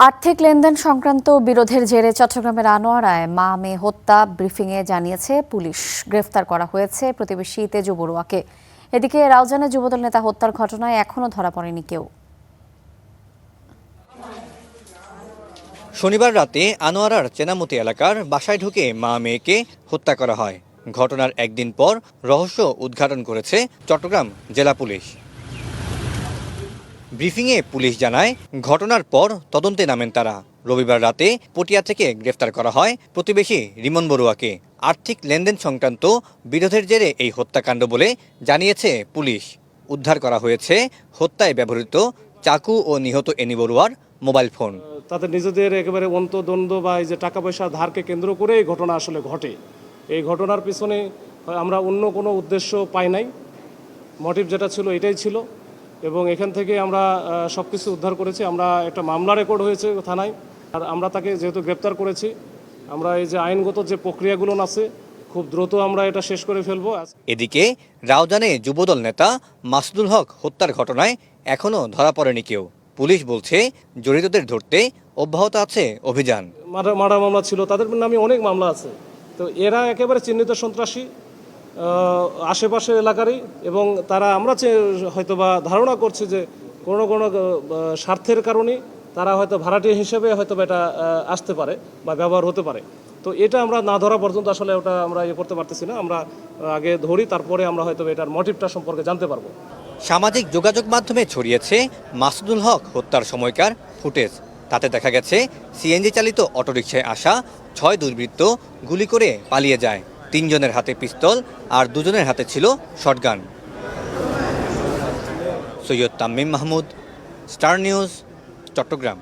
আর্থিক লেনদেন সংক্রান্ত বিরোধের জেরে চট্টগ্রামের আনোয়ারায় মা মেয়ে হত্যা ব্রিফিংয়ে জানিয়েছে পুলিশ। গ্রেফতার করা হয়েছে প্রতিবেশী তেজু বড়ুয়াকে। এদিকে রাউজানে যুবদল নেতা হত্যার ঘটনায় এখনও ধরা পড়েনি কেউ। শনিবার রাতে আনোয়ারার চেনামতি এলাকার বাসায় ঢুকে মা মেয়েকে হত্যা করা হয়। ঘটনার একদিন পর রহস্য উদ্ঘাটন করেছে চট্টগ্রাম জেলা পুলিশ। ব্রিফিংয়ে পুলিশ জানায়, ঘটনার পর তদন্তে নামেন তারা। রবিবার রাতে পটিয়া থেকে গ্রেফতার করা হয় প্রতিবেশী রিমন বড়ুয়াকে। আর্থিক লেনদেন সংক্রান্ত বিরোধের জেরে এই হত্যাকাণ্ড বলে জানিয়েছে পুলিশ। উদ্ধার করা হয়েছে হত্যায় ব্যবহৃত চাকু ও নিহত এনি বড়ুয়ার মোবাইল ফোন। তাদের নিজেদের একেবারে অন্তদ্বন্দ্ব বা এই যে টাকা পয়সা ধারকে কেন্দ্র করে এই ঘটনা আসলে ঘটে। এই ঘটনার পিছনে আমরা অন্য কোনো উদ্দেশ্য পাই নাই, মোটিভ যেটা ছিল এটাই ছিল। এবং এখান থেকে আমরা সব কিছু উদ্ধার করেছি। আমরা একটা মামলা রেকর্ড হয়েছে থানায়, আর আমরা তাকে যেহেতু গ্রেপ্তার করেছি, আমরা এই যে আইনগত যে প্রক্রিয়াগুলো আছে খুব দ্রুত আমরা এটা শেষ করে ফেলবো। এদিকে রাউজানে যুবদল নেতা মাসুদুল হক হত্যার ঘটনায় এখনও ধরা পড়েনি কেউ। পুলিশ বলছে জড়িতদের ধরতে অব্যাহত আছে অভিযান। মার্ডার মামলা ছিল, তাদের নামে অনেক মামলা আছে। তো এরা একেবারে চিহ্নিত সন্ত্রাসী, আশেপাশের এলাকারই, এবং তারা আমরা হয়তোবা ধারণা করছি যে কোনো কোনো স্বার্থের কারণে তারা হয়তো ভাড়াটিয়া হিসেবে হয়তো এটা আসতে পারে বা ব্যবহার হতে পারে। তো এটা আমরা না ধরা পর্যন্ত আসলে ওটা আমরা করতে পারতেছি না। আমরা আগে ধরি, তারপরে আমরা হয়তো এটার মোটিভটা সম্পর্কে জানতে পারবো। সামাজিক যোগাযোগ মাধ্যমে ছড়িয়েছে মাসুদুল হক হত্যার সময়কার ফুটেজ। তাতে দেখা গেছে সিএনজি চালিত অটোরিকশায় আসা 6 দুর্বৃত্ত গুলি করে পালিয়ে যায়। 3 জনের হাতে পিস্তল আর 2 জনের হাতে ছিল shotgun. Syed Tamim Mahmud, Star News, Chittagong.